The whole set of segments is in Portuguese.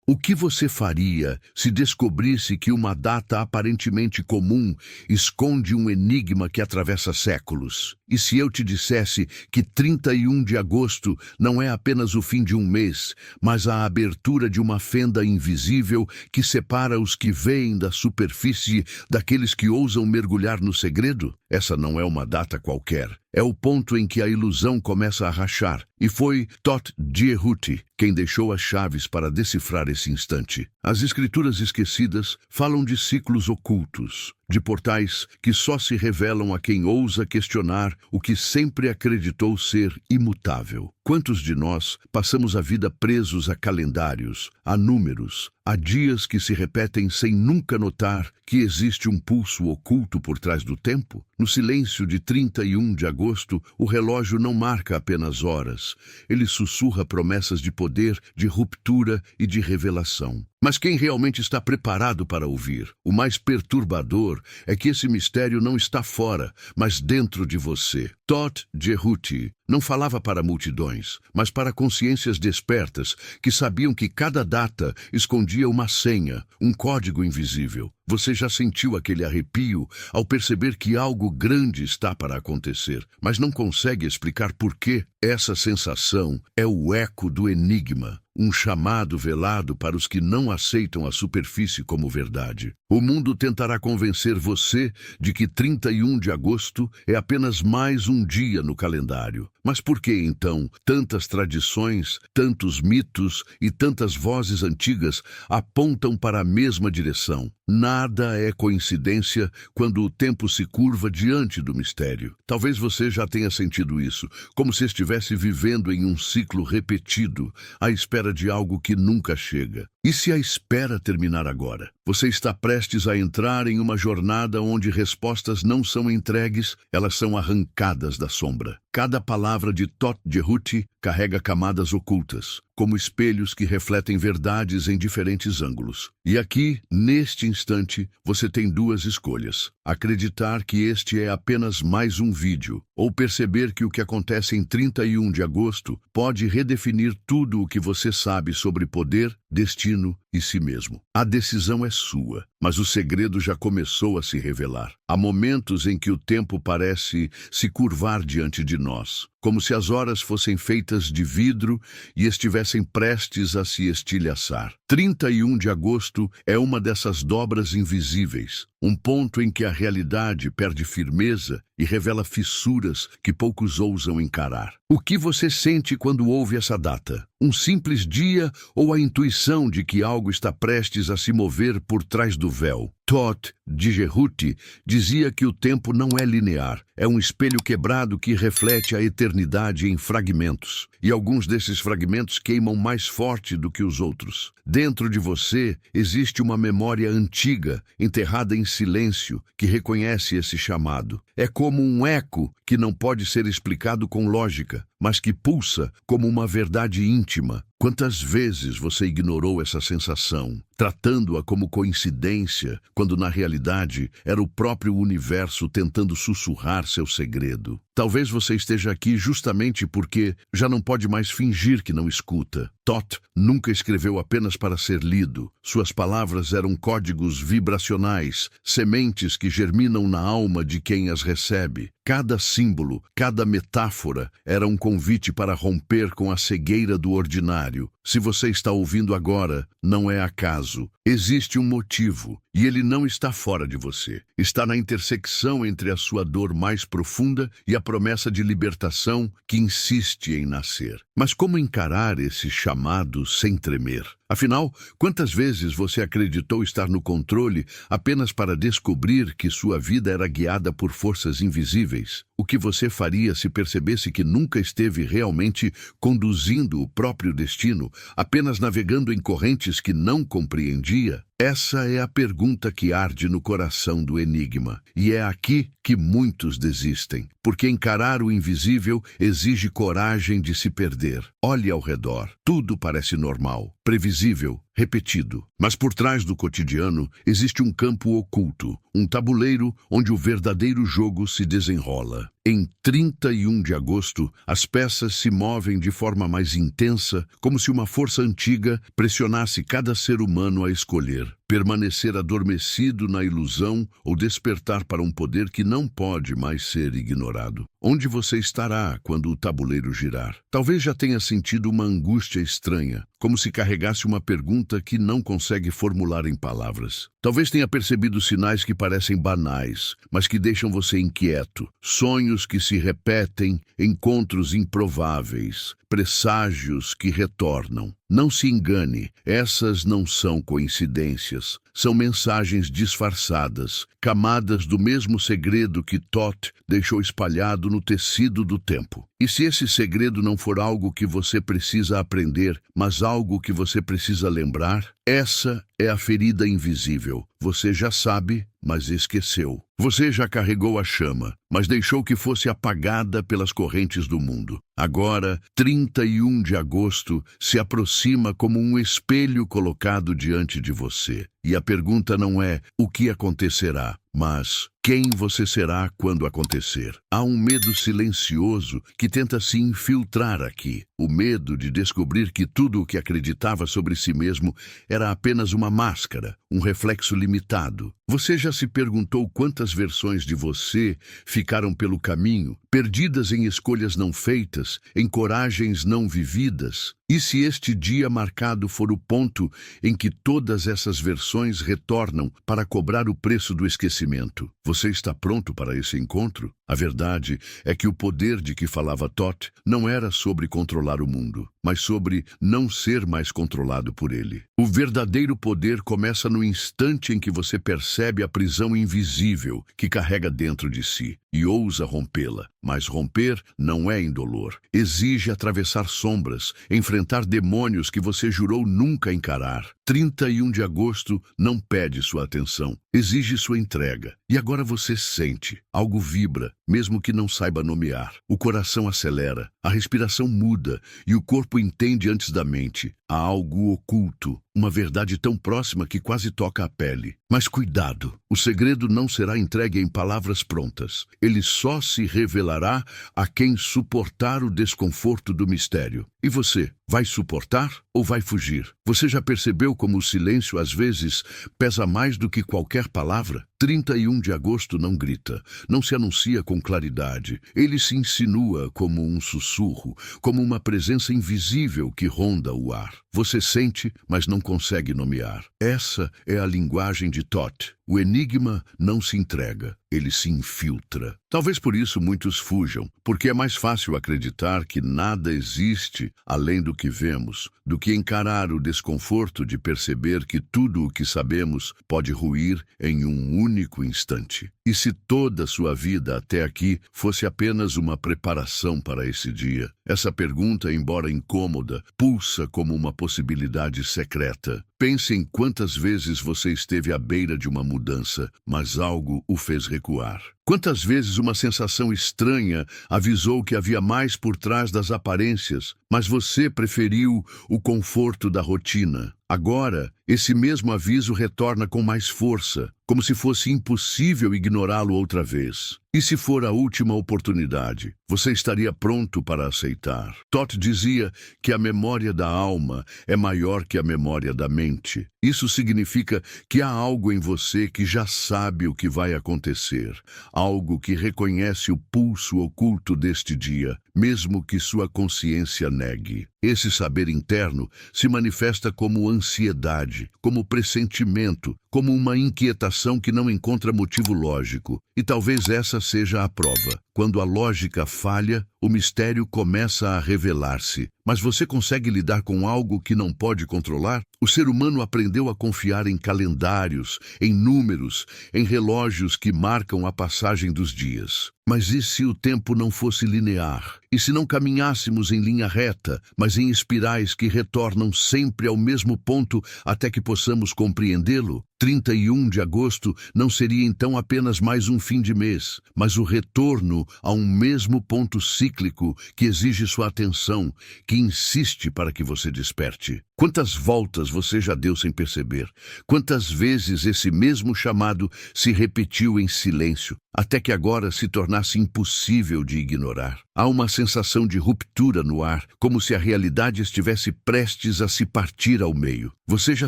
O que você faria se descobrisse que uma data aparentemente comum esconde um enigma que atravessa séculos? E se eu te dissesse que 31 de agosto não é apenas o fim de um mês, mas a abertura de uma fenda invisível que separa os que veem da superfície daqueles que ousam mergulhar no segredo? Essa não é uma data qualquer. É o ponto em que a ilusão começa a rachar. E foi Todt Djehuty quem deixou as chaves para decifrar esse instante. As escrituras esquecidas falam de ciclos ocultos, de portais que só se revelam a quem ousa questionar o que sempre acreditou ser imutável. Quantos de nós passamos a vida presos a calendários, a números, a dias que se repetem sem nunca notar que existe um pulso oculto por trás do tempo? No silêncio de 31 de agosto, o relógio não marca apenas horas. Ele sussurra promessas de poder, de ruptura e de revelação. Mas quem realmente está preparado para ouvir? O mais perturbador é que esse mistério não está fora, mas dentro de você. Todt Djehuty não falava para multidões, mas para consciências despertas que sabiam que cada data escondia uma senha, um código invisível. Você já sentiu aquele arrepio ao perceber que algo grande está para acontecer, mas não consegue explicar por quê? Essa sensação é o eco do enigma, um chamado velado para os que não aceitam a superfície como verdade. O mundo tentará convencer você de que 31 de agosto é apenas mais um dia no calendário. Mas por que, então, tantas tradições, tantos mitos e tantas vozes antigas apontam para a mesma direção? Nada é coincidência quando o tempo se curva diante do mistério. Talvez você já tenha sentido isso, como se estivesse vivendo em um ciclo repetido, à espera de algo que nunca chega. E se a espera terminar agora? Você está prestes a entrar em uma jornada onde respostas não são entregues, elas são arrancadas da sombra. Cada palavra de Todt Djehuty carrega camadas ocultas, como espelhos que refletem verdades em diferentes ângulos. E aqui, neste instante, você tem duas escolhas: acreditar que este é apenas mais um vídeo, ou perceber que o que acontece em 31 de agosto pode redefinir tudo o que você sabe sobre poder, destino e si mesmo. A decisão é sua, mas o segredo já começou a se revelar. Há momentos em que o tempo parece se curvar diante de nós, como se as horas fossem feitas de vidro e estivessem prestes a se estilhaçar. 31 de agosto é uma dessas dobras invisíveis, um ponto em que a realidade perde firmeza e revela fissuras que poucos ousam encarar. O que você sente quando ouve essa data? Um simples dia ou a intuição de que algo está prestes a se mover por trás do véu? Todt Djehuty dizia que o tempo não é linear, é um espelho quebrado que reflete a eternidade em fragmentos. E alguns desses fragmentos queimam mais forte do que os outros. Dentro de você existe uma memória antiga, enterrada em silêncio, que reconhece esse chamado. É como um eco que não pode ser explicado com lógica, mas que pulsa como uma verdade íntima. Quantas vezes você ignorou essa sensação, tratando-a como coincidência, quando na realidade era o próprio universo tentando sussurrar seu segredo? Talvez você esteja aqui justamente porque já não pode mais fingir que não escuta. Todt nunca escreveu apenas para ser lido. Suas palavras eram códigos vibracionais, sementes que germinam na alma de quem as recebe. Cada símbolo, cada metáfora era um convite para romper com a cegueira do ordinário. Se você está ouvindo agora, não é acaso. Existe um motivo, e ele não está fora de você. Está na intersecção entre a sua dor mais profunda e a promessa de libertação que insiste em nascer. Mas como encarar esse chamado sem tremer? Afinal, quantas vezes você acreditou estar no controle apenas para descobrir que sua vida era guiada por forças invisíveis? O que você faria se percebesse que nunca esteve realmente conduzindo o próprio destino, apenas navegando em correntes que não compreendia? Essa é a pergunta que arde no coração do enigma. E é aqui que muitos desistem, porque encarar o invisível exige coragem de se perder. Olhe ao redor. Tudo parece normal, previsível, repetido. Mas por trás do cotidiano existe um campo oculto, um tabuleiro onde o verdadeiro jogo se desenrola. Em 31 de agosto, as peças se movem de forma mais intensa, como se uma força antiga pressionasse cada ser humano a escolher: permanecer adormecido na ilusão ou despertar para um poder que não pode mais ser ignorado. Onde você estará quando o tabuleiro girar? Talvez já tenha sentido uma angústia estranha, como se carregasse uma pergunta que não consegue formular em palavras. Talvez tenha percebido sinais que parecem banais, mas que deixam você inquieto. Sonhos que se repetem, encontros improváveis, presságios que retornam. Não se engane, essas não são coincidências. São mensagens disfarçadas, camadas do mesmo segredo que Thoth deixou espalhado no tecido do tempo. E se esse segredo não for algo que você precisa aprender, mas algo que você precisa lembrar, essa é a ferida invisível. Você já sabe, mas esqueceu. Você já carregou a chama, mas deixou que fosse apagada pelas correntes do mundo. Agora, 31 de agosto se aproxima como um espelho colocado diante de você. E a pergunta não é o que acontecerá, mas quem você será quando acontecer. Há um medo silencioso que tenta se infiltrar aqui. O medo de descobrir que tudo o que acreditava sobre si mesmo era apenas uma máscara, um reflexo limitado. Você já se perguntou quantas versões de você ficaram pelo caminho, perdidas em escolhas não feitas, em coragens não vividas? E se este dia marcado for o ponto em que todas essas versões retornam para cobrar o preço do esquecimento? Você está pronto para esse encontro? A verdade é que o poder de que falava Thoth não era sobre controlar o mundo, mas sobre não ser mais controlado por ele. O verdadeiro poder começa no instante em que você percebe a prisão invisível que carrega dentro de si e ousa rompê-la. Mas romper não é indolor. Exige atravessar sombras, enfrentar demônios que você jurou nunca encarar. 31 de agosto não pede sua atenção, exige sua entrega. E agora você sente, algo vibra, mesmo que não saiba nomear. O coração acelera, a respiração muda e o corpo entende antes da mente. Há algo oculto, uma verdade tão próxima que quase toca a pele. Mas cuidado, o segredo não será entregue em palavras prontas. Ele só se revelará a quem suportar o desconforto do mistério. E você, vai suportar ou vai fugir? Você já percebeu como o silêncio às vezes pesa mais do que qualquer palavra? 31 de agosto não grita, não se anuncia com claridade. Ele se insinua como um sussurro, como uma presença invisível que ronda o ar. Você sente, mas não consegue nomear. Essa é a linguagem de Thoth. O enigma não se entrega, ele se infiltra. Talvez por isso muitos fujam, porque é mais fácil acreditar que nada existe além do que vemos, do que encarar o desconforto de perceber que tudo o que sabemos pode ruir em um único instante. E se toda a sua vida até aqui fosse apenas uma preparação para esse dia? Essa pergunta, embora incômoda, pulsa como uma possibilidade secreta. Pense em quantas vezes você esteve à beira de uma mudança, mas algo o fez recuar. Quantas vezes uma sensação estranha avisou que havia mais por trás das aparências, mas você preferiu o conforto da rotina. Agora, esse mesmo aviso retorna com mais força, como se fosse impossível ignorá-lo outra vez. E se for a última oportunidade, você estaria pronto para aceitar? Thoth dizia que a memória da alma é maior que a memória da mente. Isso significa que há algo em você que já sabe o que vai acontecer, algo que reconhece o pulso oculto deste dia, mesmo que sua consciência negue. Esse saber interno se manifesta como ansiedade, como pressentimento, como uma inquietação que não encontra motivo lógico. E talvez essa seja a prova. Quando a lógica falha, o mistério começa a revelar-se. Mas você consegue lidar com algo que não pode controlar? O ser humano aprendeu a confiar em calendários, em números, em relógios que marcam a passagem dos dias. Mas e se o tempo não fosse linear? E se não caminhássemos em linha reta, mas em espirais que retornam sempre ao mesmo ponto até que possamos compreendê-lo? 31 de agosto não seria então apenas mais um fim de mês, mas o retorno a um mesmo ponto cíclico que exige sua atenção, que insiste para que você desperte. Quantas voltas você já deu sem perceber? Quantas vezes esse mesmo chamado se repetiu em silêncio, até que agora se tornasse impossível de ignorar? Há uma sensação de ruptura no ar, como se a realidade estivesse prestes a se partir ao meio. Você já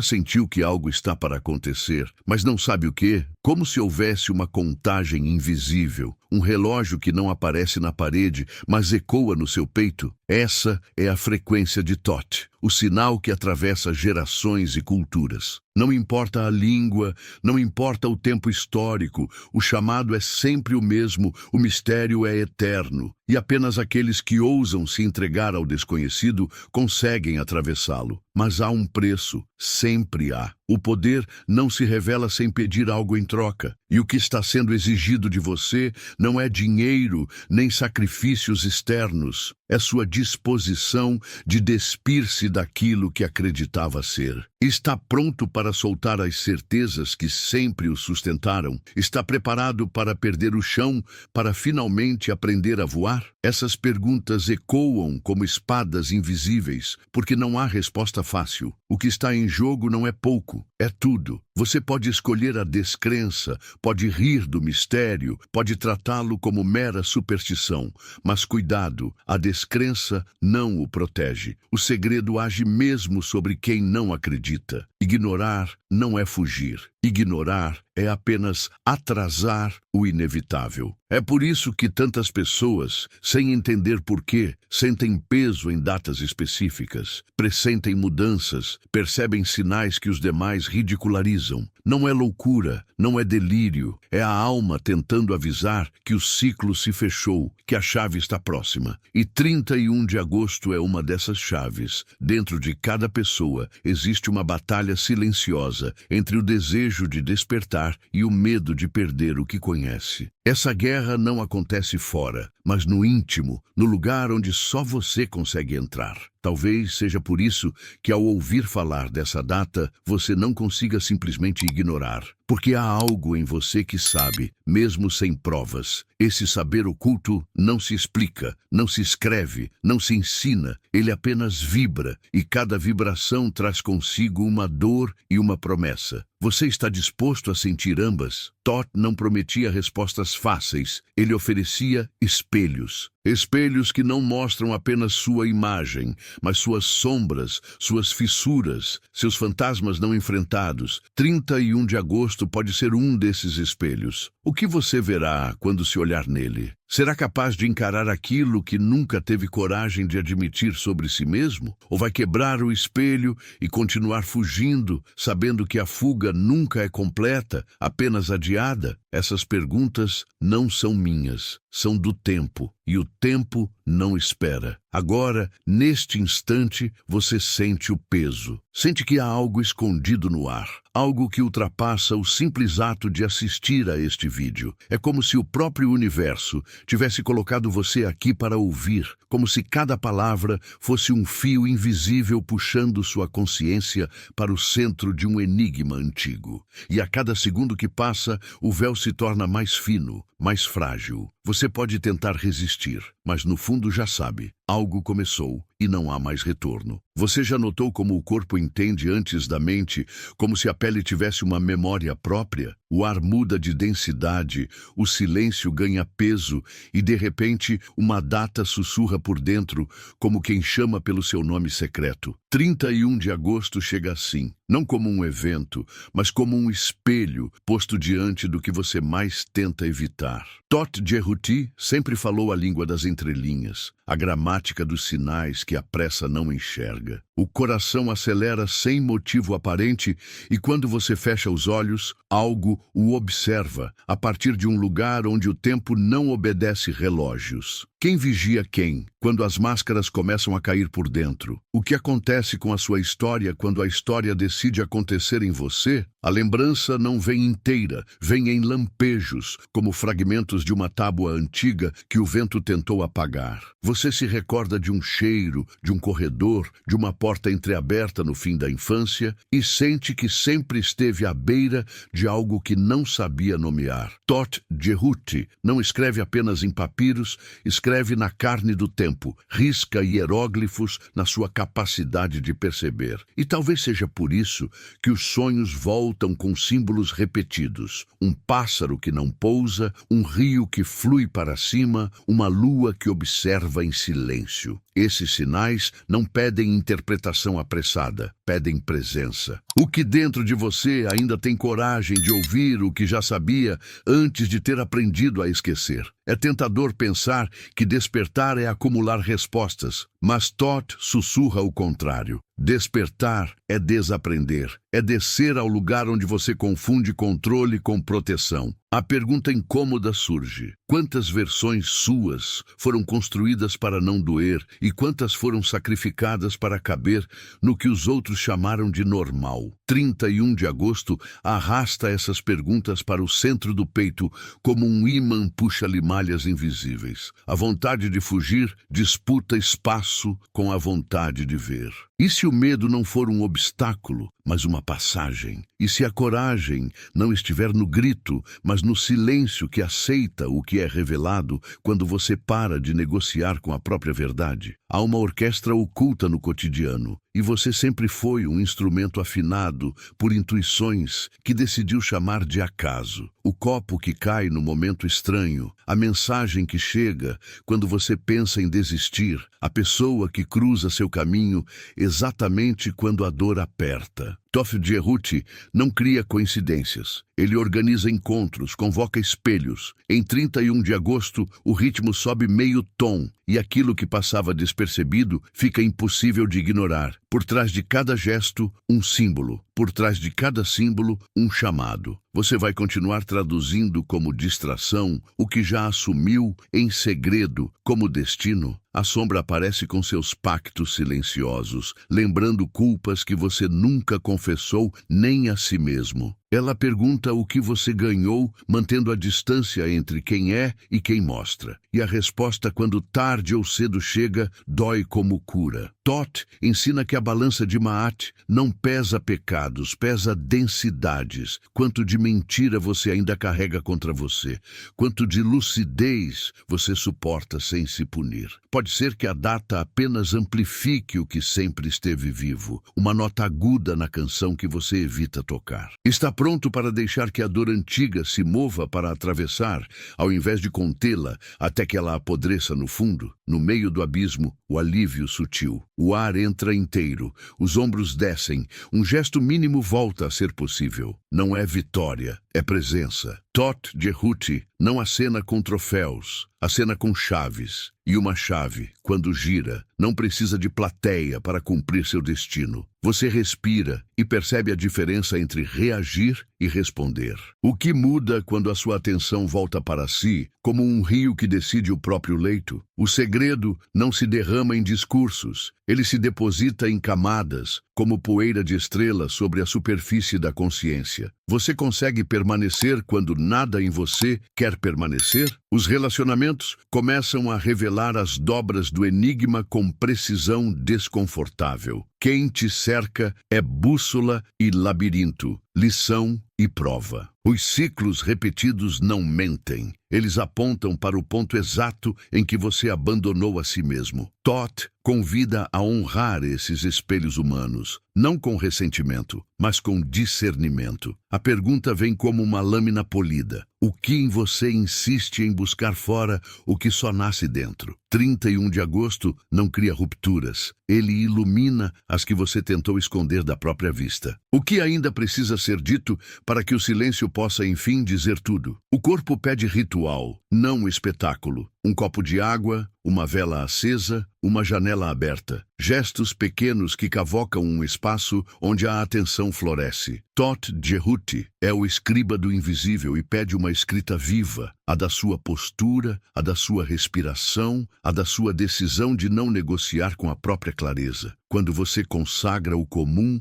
sentiu que algo está para acontecer, mas não sabe o quê? Como se houvesse uma contagem invisível, um relógio que não aparece na parede, mas ecoa no seu peito. Essa é a frequência de Thoth, o sinal que atravessa gerações e culturas. Não importa a língua, não importa o tempo histórico, o chamado é sempre o mesmo, o mistério é eterno, e apenas aqueles que ousam se entregar ao desconhecido conseguem atravessá-lo. Mas há um preço, sempre há. O poder não se revela sem pedir algo em troca, e o que está sendo exigido de você não é dinheiro nem sacrifícios externos, é sua disposição de despir-se daquilo que acreditava ser. Está pronto para soltar as certezas que sempre o sustentaram? Está preparado para perder o chão, para finalmente aprender a voar? Essas perguntas ecoam como espadas invisíveis, porque não há resposta fácil. O que está em jogo não é pouco, é tudo. Você pode escolher a descrença, pode rir do mistério, pode tratá-lo como mera superstição. Mas cuidado, a descrença não o protege. O segredo age mesmo sobre quem não acredita. Ignorar não é fugir. Ignorar é apenas atrasar o inevitável. É por isso que tantas pessoas, sem entender porquê, sentem peso em datas específicas, pressentem mudanças, percebem sinais que os demais ridicularizam. Não é loucura, não é delírio, é a alma tentando avisar que o ciclo se fechou, que a chave está próxima. E 31 de agosto é uma dessas chaves. Dentro de cada pessoa existe uma batalha silenciosa entre o desejo de despertar e o medo de perder o que conhece. Essa guerra não acontece fora, mas no íntimo, no lugar onde só você consegue entrar. Talvez seja por isso que, ao ouvir falar dessa data, você não consiga simplesmente ignorar. Porque há algo em você que sabe, mesmo sem provas. Esse saber oculto não se explica, não se escreve, não se ensina. Ele apenas vibra, e cada vibração traz consigo uma dor e uma promessa. Você está disposto a sentir ambas? Thoth não prometia respostas fáceis, ele oferecia espelhos. Espelhos que não mostram apenas sua imagem, mas suas sombras, suas fissuras, seus fantasmas não enfrentados. 31 de agosto pode ser um desses espelhos. O que você verá quando se olhar nele? Será capaz de encarar aquilo que nunca teve coragem de admitir sobre si mesmo? Ou vai quebrar o espelho e continuar fugindo, sabendo que a fuga nunca é completa, apenas adiada? Essas perguntas não são minhas, são do tempo, e o tempo não espera. Agora, neste instante, você sente o peso. Sente que há algo escondido no ar, algo que ultrapassa o simples ato de assistir a este vídeo. É como se o próprio universo tivesse colocado você aqui para ouvir, como se cada palavra fosse um fio invisível puxando sua consciência para o centro de um enigma antigo. E a cada segundo que passa, o véu se torna mais fino, mais frágil. Você pode tentar resistir, mas no fundo já sabe, algo começou e não há mais retorno. Você já notou como o corpo entende antes da mente, como se a pele tivesse uma memória própria? O ar muda de densidade, o silêncio ganha peso e, de repente, uma data sussurra por dentro, como quem chama pelo seu nome secreto. 31 de agosto chega assim, não como um evento, mas como um espelho posto diante do que você mais tenta evitar. Thoth Jerhuti sempre falou a língua das entrelinhas, a gramática dos sinais que a pressa não enxerga. O coração acelera sem motivo aparente e quando você fecha os olhos, algo o observa, a partir de um lugar onde o tempo não obedece relógios. Quem vigia quem, quando as máscaras começam a cair por dentro? O que acontece com a sua história quando a história decide acontecer em você? A lembrança não vem inteira, vem em lampejos, como fragmentos de uma tábua antiga que o vento tentou apagar. Você se recorda de um cheiro, de um corredor, de uma porta entreaberta no fim da infância e sente que sempre esteve à beira de algo que não sabia nomear. Todt Jehuti não escreve apenas em papiros, escreve na carne do tempo, risca hieróglifos na sua capacidade de perceber. E talvez seja por isso que os sonhos voltam com símbolos repetidos. Um pássaro que não pousa, um rio que flui para cima, uma lua que observa em silêncio. Esses sinais não pedem interpretação apressada, pedem presença. O que dentro de você ainda tem coragem de ouvir o que já sabia antes de ter aprendido a esquecer? É tentador pensar que despertar é acumular respostas, mas Todt sussurra o contrário. Despertar é desaprender, é descer ao lugar onde você confunde controle com proteção. A pergunta incômoda surge: quantas versões suas foram construídas para não doer e quantas foram sacrificadas para caber no que os outros chamaram de normal? 31 de agosto arrasta essas perguntas para o centro do peito como um ímã puxa limalhas invisíveis. A vontade de fugir disputa espaço com a vontade de ver. E se o medo não for um obstáculo, mas uma passagem? E se a coragem não estiver no grito, mas no silêncio que aceita o que é revelado quando você para de negociar com a própria verdade? Há uma orquestra oculta no cotidiano, e você sempre foi um instrumento afinado por intuições que decidiu chamar de acaso. O copo que cai no momento estranho, a mensagem que chega quando você pensa em desistir, a pessoa que cruza seu caminho exatamente quando a dor aperta. Todt Jehuti não cria coincidências. Ele organiza encontros, convoca espelhos. Em 31 de agosto, o ritmo sobe meio tom e aquilo que passava despercebido fica impossível de ignorar. Por trás de cada gesto, um símbolo. Por trás de cada símbolo, um chamado. Você vai continuar traduzindo como distração o que já assumiu em segredo como destino. A sombra aparece com seus pactos silenciosos, lembrando culpas que você nunca confessou nem a si mesmo. Ela pergunta o que você ganhou, mantendo a distância entre quem é e quem mostra. E a resposta, quando tarde ou cedo chega, dói como cura. Todt ensina que a balança de Ma'at não pesa pecados, pesa densidades. Quanto de mentira você ainda carrega contra você, quanto de lucidez você suporta sem se punir. Pode ser que a data apenas amplifique o que sempre esteve vivo, uma nota aguda na canção que você evita tocar. Está pronto para deixar que a dor antiga se mova para atravessar, ao invés de contê-la até que ela apodreça no fundo? No meio do abismo, o alívio sutil. O ar entra inteiro, os ombros descem, um gesto mínimo volta a ser possível. Não é vitória, é presença. Todt Jehuti não acena com troféus, acena com chaves. E uma chave, quando gira, não precisa de plateia para cumprir seu destino. Você respira e percebe a diferença entre reagir e responder. O que muda quando a sua atenção volta para si, como um rio que decide o próprio leito? O segredo não se derrama em discursos, ele se deposita em camadas, como poeira de estrela sobre a superfície da consciência. Você consegue permanecer quando nada em você quer permanecer? Os relacionamentos começam a revelar as dobras do enigma com precisão desconfortável. Quem te cerca é bússola e labirinto, lição e prova. Os ciclos repetidos não mentem. Eles apontam para o ponto exato em que você abandonou a si mesmo. Todt convida a honrar esses espelhos humanos, não com ressentimento, mas com discernimento. A pergunta vem como uma lâmina polida. O que em você insiste em buscar fora o que só nasce dentro? 31 de agosto não cria rupturas. Ele ilumina as que você tentou esconder da própria vista. O que ainda precisa ser dito para que o silêncio possa enfim dizer tudo? O corpo pede ritual, não espetáculo. Um copo de água, uma vela acesa, uma janela aberta. Gestos pequenos que cavocam um espaço onde a atenção floresce. Todt Jehuti é o escriba do invisível e pede uma escrita viva, a da sua postura, a da sua respiração, a da sua decisão de não negociar com a própria clareza. Quando você consagra o comum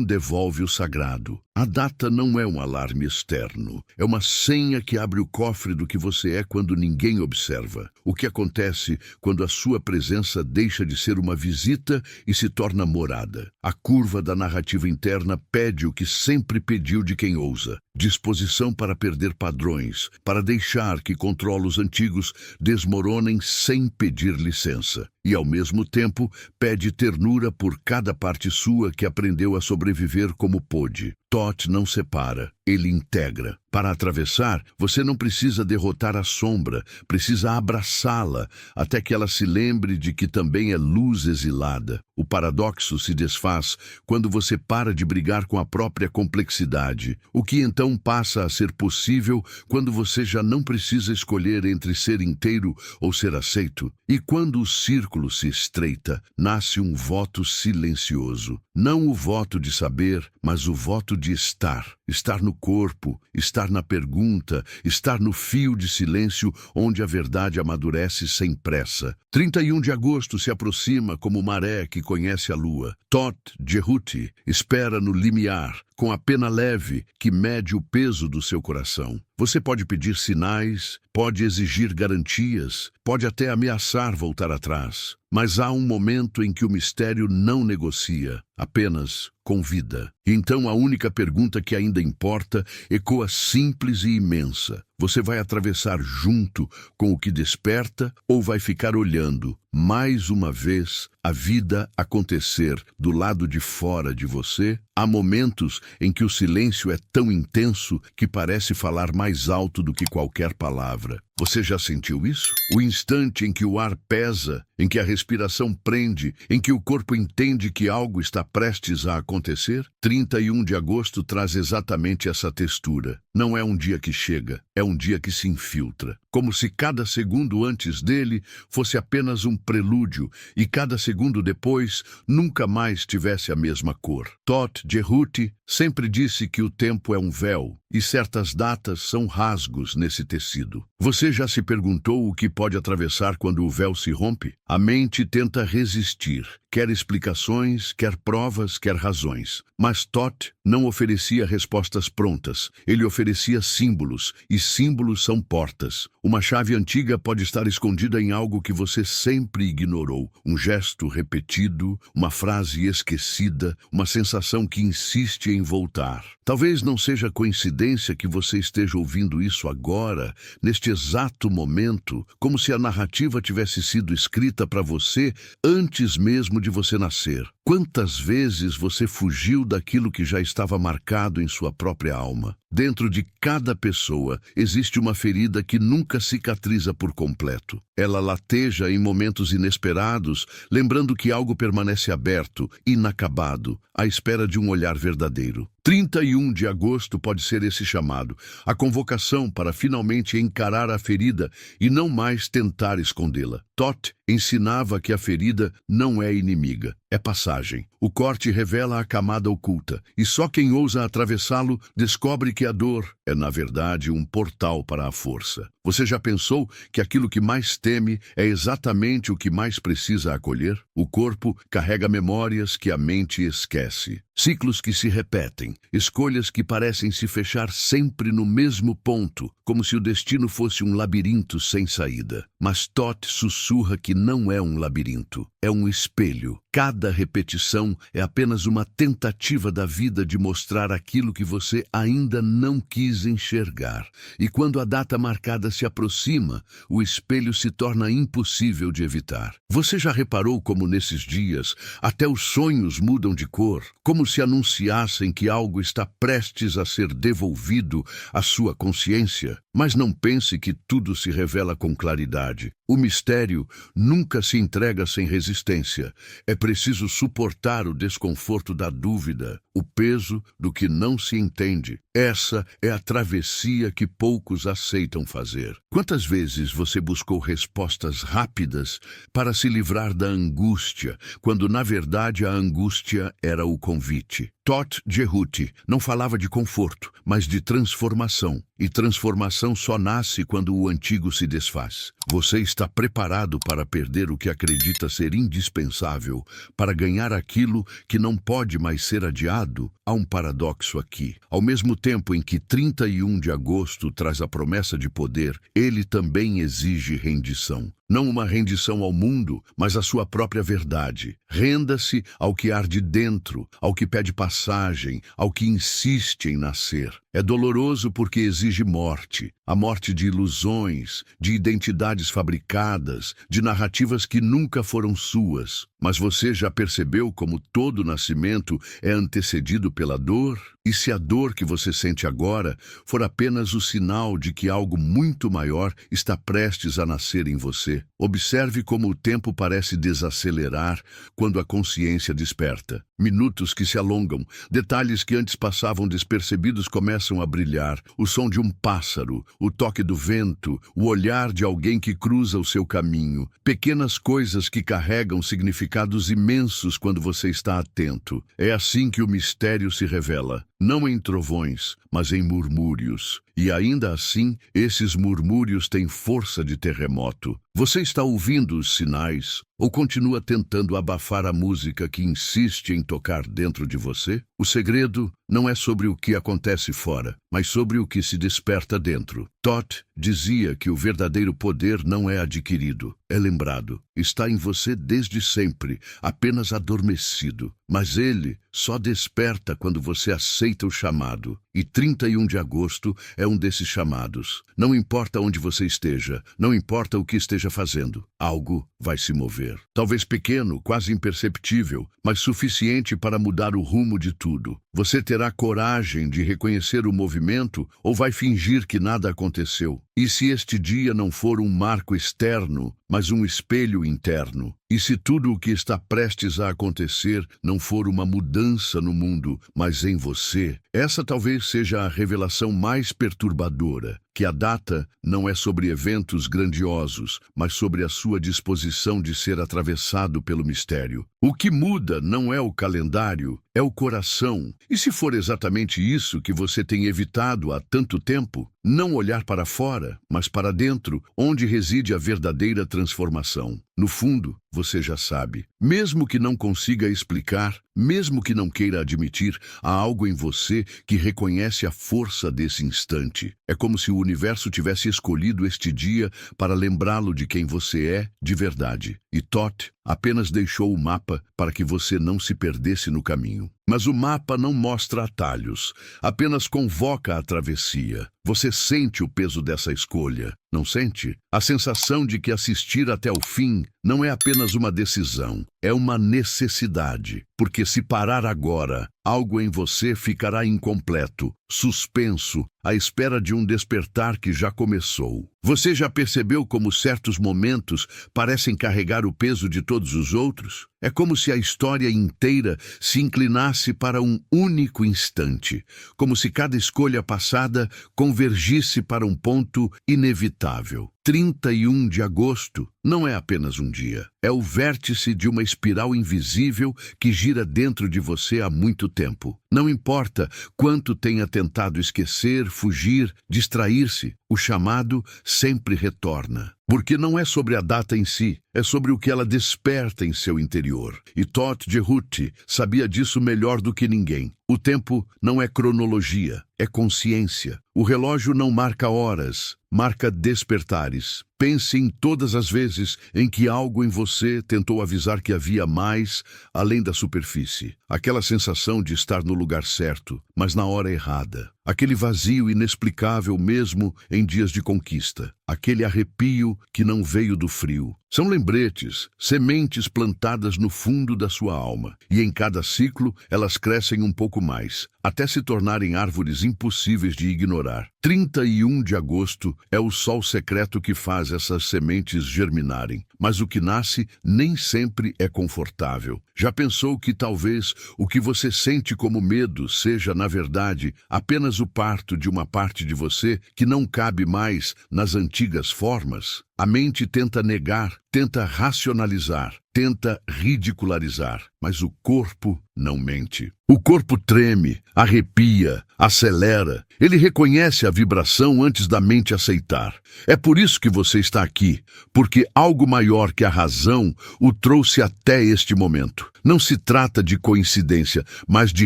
devolve o sagrado. A data não é um alarme externo, é uma senha que abre o cofre do que você é quando ninguém observa. O que acontece quando a sua presença deixa de ser uma visita e se torna morada. A curva da narrativa interna pede o que sempre pediu de quem ousa: disposição para perder padrões, para deixar que controlos antigos desmoronem sem pedir licença. E, ao mesmo tempo, pede ternura por cada parte sua que aprendeu a sobreviver como pôde. Thoth não separa, ele integra. Para atravessar, você não precisa derrotar a sombra, precisa abraçá-la, até que ela se lembre de que também é luz exilada. O paradoxo se desfaz quando você para de brigar com a própria complexidade, o que então passa a ser possível quando você já não precisa escolher entre ser inteiro ou ser aceito. E quando o círculo se estreita, nasce um voto silencioso. Não o voto de saber, mas o voto de estar. Estar no corpo, estar na pergunta, estar no fio de silêncio onde a verdade amadurece sem pressa. 31 de agosto se aproxima como maré que conhece a lua. Thoth Jehuti espera no limiar, com a pena leve que mede o peso do seu coração. Você pode pedir sinais, pode exigir garantias, pode até ameaçar voltar atrás. Mas há um momento em que o mistério não negocia, apenas convida. Então a única pergunta que ainda importa ecoa simples e imensa. Você vai atravessar junto com o que desperta ou vai ficar olhando, mais uma vez, a vida acontecer do lado de fora de você? Há momentos em que o silêncio é tão intenso que parece falar mais alto do que qualquer palavra. Você já sentiu isso? O instante em que o ar pesa, em que a respiração prende, em que o corpo entende que algo está prestes a acontecer? 31 de agosto traz exatamente essa textura. Não é um dia que chega, é um dia que se infiltra. Como se cada segundo antes dele fosse apenas um prelúdio e cada segundo depois nunca mais tivesse a mesma cor. Thoth Jehuti sempre disse que o tempo é um véu e certas datas são rasgos nesse tecido. Você já se perguntou o que pode atravessar quando o véu se rompe? A mente tenta resistir, quer explicações, quer provas, quer razões. Mas Thoth não oferecia respostas prontas, ele oferecia símbolos, e símbolos são portas. Uma chave antiga pode estar escondida em algo que você sempre ignorou, um gesto repetido, uma frase esquecida, uma sensação que insiste em voltar. Talvez não seja coincidência que você esteja ouvindo isso agora, neste exato momento, como se a narrativa tivesse sido escrita para você antes mesmo de você nascer. Quantas vezes você fugiu daquilo que já estava marcado em sua própria alma? Dentro de cada pessoa existe uma ferida que nunca cicatriza por completo. Ela lateja em momentos inesperados, lembrando que algo permanece aberto, inacabado, à espera de um olhar verdadeiro. 31 de agosto pode ser esse chamado, a convocação para finalmente encarar a ferida e não mais tentar escondê-la. Thoth ensinava que a ferida não é inimiga, é passagem. O corte revela a camada oculta, e só quem ousa atravessá-lo descobre que a dor é, na verdade, um portal para a força. Você já pensou que aquilo que mais teme é exatamente o que mais precisa acolher? O corpo carrega memórias que a mente esquece. Ciclos que se repetem, escolhas que parecem se fechar sempre no mesmo ponto, como se o destino fosse um labirinto sem saída. Mas Thoth sussurra que não é um labirinto, é um espelho. Cada repetição é apenas uma tentativa da vida de mostrar aquilo que você ainda não quis enxergar. E quando a data marcada se aproxima, o espelho se torna impossível de evitar. Você já reparou como nesses dias até os sonhos mudam de cor, como se anunciassem que algo está prestes a ser devolvido à sua consciência? Mas não pense que tudo se revela com claridade. O mistério nunca se entrega sem resistência. É preciso suportar o desconforto da dúvida, o peso do que não se entende. Essa é a travessia que poucos aceitam fazer. Quantas vezes você buscou respostas rápidas para se livrar da angústia, quando na verdade a angústia era o convite? Todt Jehuti não falava de conforto, mas de transformação. E transformação só nasce quando o antigo se desfaz. Você está preparado para perder o que acredita ser indispensável, para ganhar aquilo que não pode mais ser adiado? Há um paradoxo aqui. Ao mesmo tempo em que 31 de agosto traz a promessa de poder, ele também exige rendição. Não uma rendição ao mundo, mas à sua própria verdade. Renda-se ao que arde dentro, ao que pede passagem, ao que insiste em nascer. É doloroso porque exige morte, a morte de ilusões, de identidades fabricadas, de narrativas que nunca foram suas. Mas você já percebeu como todo nascimento é antecedido pela dor? E se a dor que você sente agora for apenas o sinal de que algo muito maior está prestes a nascer em você? Observe como o tempo parece desacelerar quando a consciência desperta. Minutos que se alongam, detalhes que antes passavam despercebidos começam a brilhar. O som de um pássaro, o toque do vento, o olhar de alguém que cruza o seu caminho. Pequenas coisas que carregam significados imensos quando você está atento. É assim que o mistério se revela. Não em trovões, mas em murmúrios. E ainda assim, esses murmúrios têm força de terremoto. Você está ouvindo os sinais ou continua tentando abafar a música que insiste em tocar dentro de você? O segredo não é sobre o que acontece fora, mas sobre o que se desperta dentro. Todt dizia que o verdadeiro poder não é adquirido, é lembrado. Está em você desde sempre, apenas adormecido. Mas ele só desperta quando você aceita o chamado. E 31 de agosto é um desses chamados. Não importa onde você esteja, não importa o que esteja fazendo, algo vai se mover. Talvez pequeno, quase imperceptível, mas suficiente para mudar o rumo de tudo. Você terá coragem de reconhecer o movimento ou vai fingir que nada aconteceu? E se este dia não for um marco externo, mas um espelho interno? E se tudo o que está prestes a acontecer não for uma mudança no mundo, mas em você? Essa talvez seja a revelação mais perturbadora, que a data não é sobre eventos grandiosos, mas sobre a sua disposição de ser atravessado pelo mistério. O que muda não é o calendário, é o coração. E se for exatamente isso que você tem evitado há tanto tempo? Não olhar para fora, mas para dentro, onde reside a verdadeira transformação. No fundo, você já sabe. Mesmo que não consiga explicar, mesmo que não queira admitir, há algo em você que reconhece a força desse instante. É como se o universo tivesse escolhido este dia para lembrá-lo de quem você é de verdade. E Todt apenas deixou o mapa para que você não se perdesse no caminho. Mas o mapa não mostra atalhos, apenas convoca a travessia. Você sente o peso dessa escolha, não sente? A sensação de que assistir até o fim não é apenas uma decisão, é uma necessidade. Porque se parar agora, algo em você ficará incompleto, suspenso, à espera de um despertar que já começou. Você já percebeu como certos momentos parecem carregar o peso de todos os outros? É como se a história inteira se inclinasse para um único instante, como se cada escolha passada convergisse para um ponto inevitável. 31 de agosto não é apenas um dia, é o vértice de uma espiral invisível que gira dentro de você há muito tempo. Não importa quanto tenha tentado esquecer, fugir, distrair-se, o chamado sempre retorna. Porque não é sobre a data em si, é sobre o que ela desperta em seu interior. E Todt Jehuti sabia disso melhor do que ninguém. O tempo não é cronologia, é consciência. O relógio não marca horas, marca despertares. Pense em todas as vezes em que algo em você tentou avisar que havia mais além da superfície. Aquela sensação de estar no lugar certo, mas na hora errada. Aquele vazio inexplicável mesmo em dias de conquista. Aquele arrepio que não veio do frio. São lembretes, sementes plantadas no fundo da sua alma. E em cada ciclo, elas crescem um pouco mais. até se tornarem árvores impossíveis de ignorar. 31 de agosto é o sol secreto que faz essas sementes germinarem, mas o que nasce nem sempre é confortável. Já pensou que talvez o que você sente como medo seja, na verdade, apenas o parto de uma parte de você que não cabe mais nas antigas formas? A mente tenta negar, tenta racionalizar, tenta ridicularizar, mas o corpo não mente. O corpo treme, arrepia, acelera. Ele reconhece a vibração antes da mente aceitar. É por isso que você está aqui, porque algo maior que a razão o trouxe até este momento. Não se trata de coincidência, mas de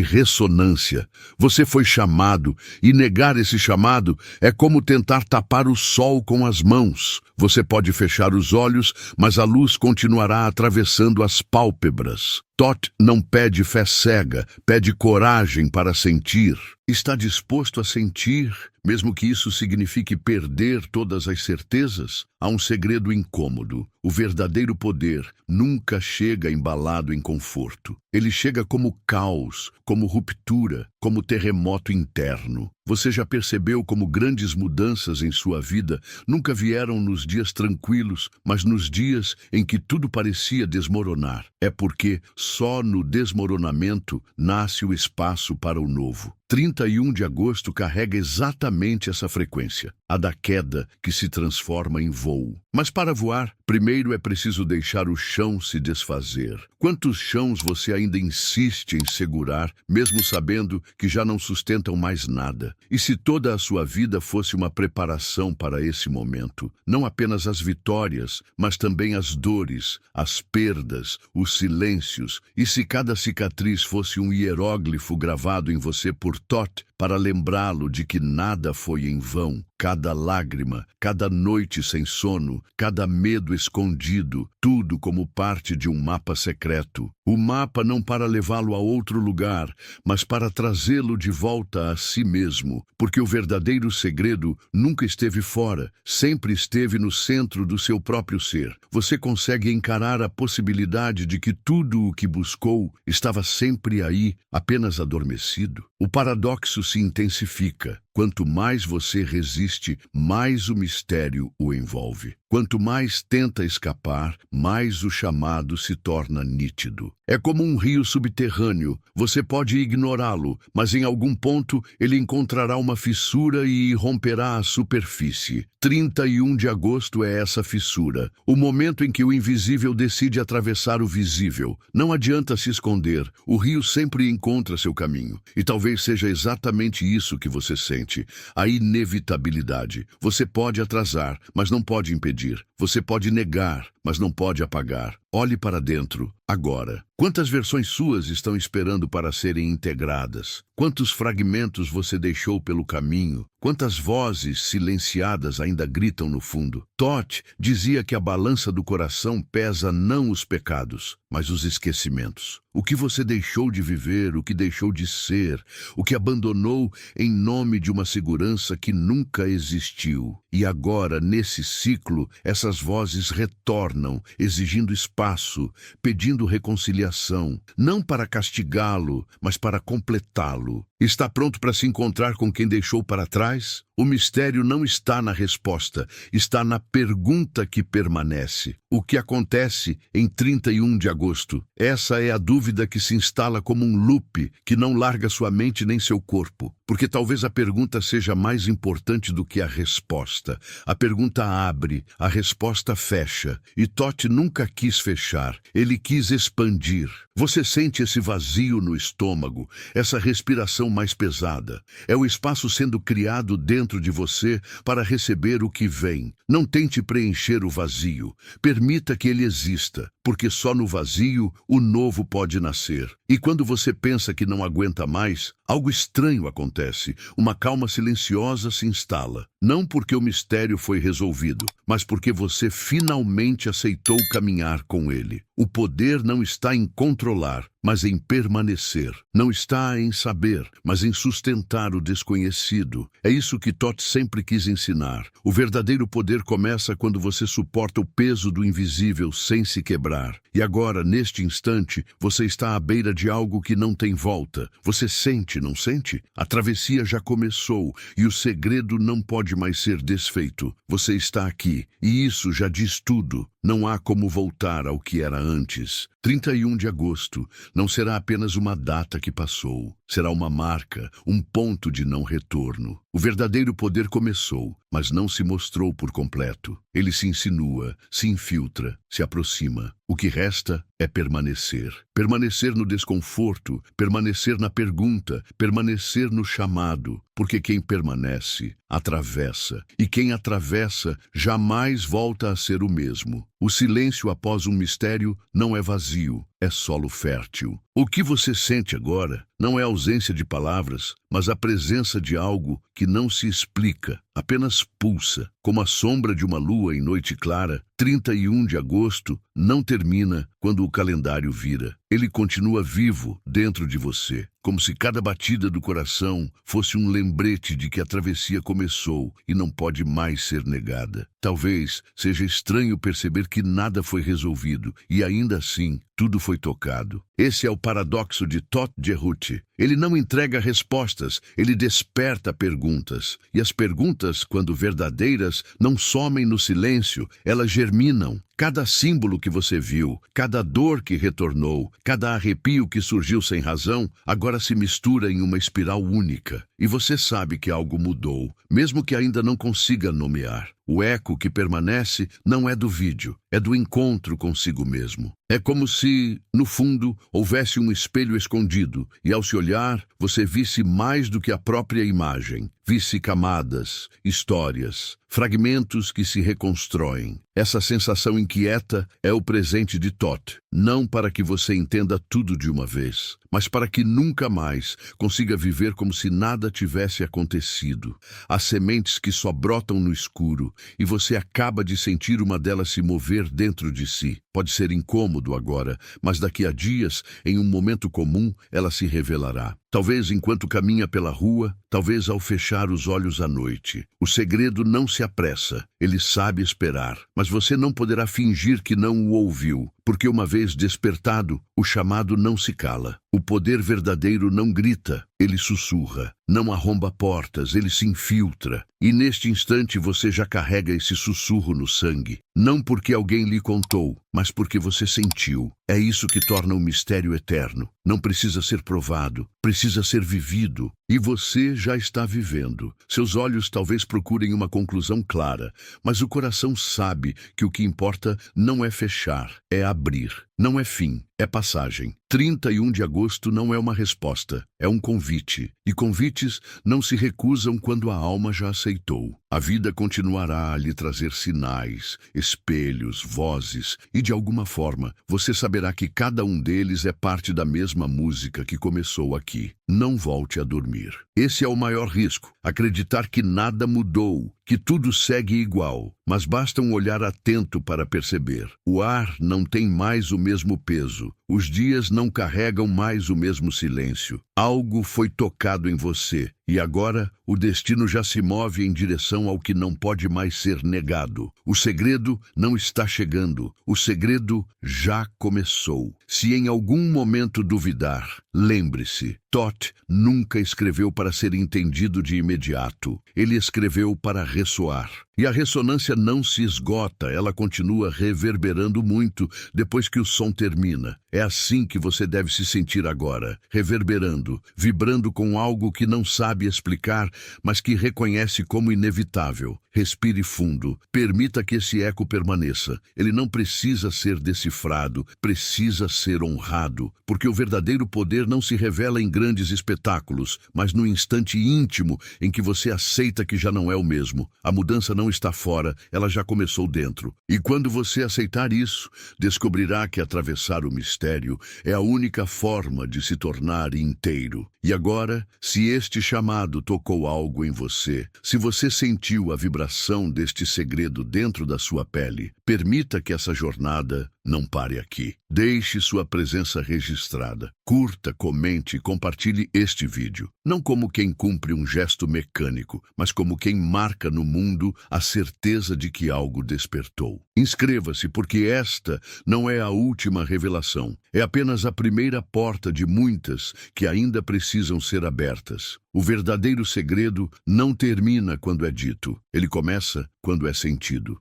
ressonância. Você foi chamado, e negar esse chamado é como tentar tapar o sol com as mãos. Você pode fechar os olhos, mas a luz continuará atravessando as pálpebras. Thoth não pede fé cega, pede coragem para sentir. Está disposto a sentir, mesmo que isso signifique perder todas as certezas? Há um segredo incômodo. O verdadeiro poder nunca chega embalado em conforto. Ele chega como caos, como ruptura, como terremoto interno. Você já percebeu como grandes mudanças em sua vida nunca vieram nos dias tranquilos, mas nos dias em que tudo parecia desmoronar? É porque só no desmoronamento nasce o espaço para o novo. 31 de agosto carrega exatamente essa frequência, a da queda que se transforma em voo. Mas para voar, primeiro é preciso deixar o chão se desfazer. Quantos chãos você ainda insiste em segurar, mesmo sabendo que já não sustentam mais nada? E se toda a sua vida fosse uma preparação para esse momento? Não apenas as vitórias, mas também as dores, as perdas, os silêncios. E se cada cicatriz fosse um hieróglifo gravado em você por Thoth, para lembrá-lo de que nada foi em vão? Cada lágrima, cada noite sem sono, cada medo escondido, tudo como parte de um mapa secreto. O mapa não para levá-lo a outro lugar, mas para trazê-lo de volta a si mesmo, porque o verdadeiro segredo nunca esteve fora, sempre esteve no centro do seu próprio ser. Você consegue encarar a possibilidade de que tudo o que buscou estava sempre aí, apenas adormecido? O paradoxo se intensifica. Quanto mais você resiste, mais o mistério o envolve. Quanto mais tenta escapar, mais o chamado se torna nítido. É como um rio subterrâneo. Você pode ignorá-lo, mas em algum ponto ele encontrará uma fissura e romperá a superfície. 31 de agosto é essa fissura, o momento em que o invisível decide atravessar o visível. Não adianta se esconder, o rio sempre encontra seu caminho. E talvez seja exatamente isso que você sente, a inevitabilidade. Você pode atrasar, mas não pode impedir. Você pode negar, mas não pode apagar. Olhe para dentro, agora. Quantas versões suas estão esperando para serem integradas? Quantos fragmentos você deixou pelo caminho? Quantas vozes silenciadas ainda gritam no fundo? Thoth dizia que a balança do coração pesa não os pecados, mas os esquecimentos. O que você deixou de viver, o que deixou de ser, o que abandonou em nome de uma segurança que nunca existiu. E agora, nesse ciclo, essas vozes retornam, exigindo espaço, pedindo reconciliação, não para castigá-lo, mas para completá-lo. Está pronto para se encontrar com quem deixou para trás? O mistério não está na resposta, está na pergunta que permanece. O que acontece em 31 de agosto? Essa é a dúvida que se instala como um loop, que não larga sua mente nem seu corpo. Porque talvez a pergunta seja mais importante do que a resposta. A pergunta abre, a resposta fecha. E Thoth nunca quis fechar, ele quis expandir. Você sente esse vazio no estômago, essa respiração mais pesada. É o espaço sendo criado dentro de você para receber o que vem. Não tente preencher o vazio. Permita que ele exista, porque só no vazio o novo pode nascer. E quando você pensa que não aguenta mais, algo estranho acontece. Uma calma silenciosa se instala. Não porque o mistério foi resolvido, mas porque você finalmente aceitou caminhar com ele. O poder não está em controlar, mas em permanecer. Não está em saber, mas em sustentar o desconhecido. É isso que Thoth sempre quis ensinar. O verdadeiro poder começa quando você suporta o peso do invisível sem se quebrar. quebrar. E agora, neste instante, você está à beira de algo que não tem volta. Você sente, não sente? A travessia já começou e o segredo não pode mais ser desfeito. Você está aqui e isso já diz tudo. Não há como voltar ao que era antes. 31 de agosto não será apenas uma data que passou. Será uma marca, um ponto de não retorno. O verdadeiro poder começou, mas não se mostrou por completo. Ele se insinua, se infiltra, se aproxima. O que resta é permanecer. Permanecer no desconforto, permanecer na pergunta, permanecer no chamado. Porque quem permanece, atravessa. E quem atravessa jamais volta a ser o mesmo. O silêncio após um mistério não é vazio, é solo fértil. O que você sente agora não é ausência de palavras, mas a presença de algo que não se explica, apenas pulsa. Como a sombra de uma lua em noite clara, 31 de agosto não termina quando o calendário vira. Ele continua vivo dentro de você, como se cada batida do coração fosse um lembrete de que a travessia começou e não pode mais ser negada. Talvez seja estranho perceber que nada foi resolvido e ainda assim tudo foi tocado. Esse é o paradoxo de Todt Jerut. Ele não entrega respostas, ele desperta perguntas. E as perguntas, quando verdadeiras, não somem no silêncio, elas germinam. Cada símbolo que você viu, cada dor que retornou, cada arrepio que surgiu sem razão, agora se mistura em uma espiral única. E você sabe que algo mudou, mesmo que ainda não consiga nomear. O eco que permanece não é do vídeo, é do encontro consigo mesmo. É como se, no fundo, houvesse um espelho escondido, e ao se olhar, você visse mais do que a própria imagem. Visse camadas, histórias, fragmentos que se reconstroem. Essa sensação inquieta é o presente de Todt, não para que você entenda tudo de uma vez, mas para que nunca mais consiga viver como se nada tivesse acontecido. Há sementes que só brotam no escuro, e você acaba de sentir uma delas se mover dentro de si. Pode ser incômodo agora, mas daqui a dias, em um momento comum, ela se revelará. Talvez enquanto caminha pela rua, talvez ao fechar os olhos à noite. O segredo não se apressa, ele sabe esperar, mas você não poderá fingir que não o ouviu, porque uma vez despertado, o chamado não se cala. O poder verdadeiro não grita, ele sussurra. Não arromba portas, ele se infiltra. E neste instante você já carrega esse sussurro no sangue. Não porque alguém lhe contou, mas porque você sentiu. É isso que torna o mistério eterno. Não precisa ser provado, precisa ser vivido. E você já está vivendo. Seus olhos talvez procurem uma conclusão clara, mas o coração sabe que o que importa não é fechar, é abrir. Não é fim, é passagem. 31 de agosto não é uma resposta, é um convite. E convites não se recusam quando a alma já aceitou. A vida continuará a lhe trazer sinais, espelhos, vozes, e de alguma forma você saberá que cada um deles é parte da mesma música que começou aqui. Não volte a dormir. Esse é o maior risco, acreditar que nada mudou, que tudo segue igual, mas basta um olhar atento para perceber. O ar não tem mais o mesmo peso, os dias não carregam mais o mesmo silêncio. Algo foi tocado em você, e agora o destino já se move em direção ao que não pode mais ser negado. O segredo não está chegando, o segredo já começou. Se em algum momento duvidar, lembre-se, Todt nunca escreveu para ser entendido de imediato. Ele escreveu para ressoar. E a ressonância não se esgota, ela continua reverberando muito depois que o som termina. É assim que você deve se sentir agora, reverberando, vibrando com algo que não sabe explicar, mas que reconhece como inevitável. Respire fundo, permita que esse eco permaneça. Ele não precisa ser decifrado, precisa ser honrado, porque o verdadeiro poder não se revela em grandes espetáculos, mas no instante íntimo em que você aceita que já não é o mesmo. A mudança não está fora, ela já começou dentro. E quando você aceitar isso, descobrirá que atravessar o mistério é a única forma de se tornar inteiro. E agora, se este chamado tocou algo em você, se você sentiu a vibração deste segredo dentro da sua pele, permita que essa jornada Não pare aqui. Deixe sua presença registrada. Curta, comente e compartilhe este vídeo. Não como quem cumpre um gesto mecânico, mas como quem marca no mundo a certeza de que algo despertou. Inscreva-se, porque esta não é a última revelação. É apenas a primeira porta de muitas que ainda precisam ser abertas. O verdadeiro segredo não termina quando é dito. Ele começa quando é sentido.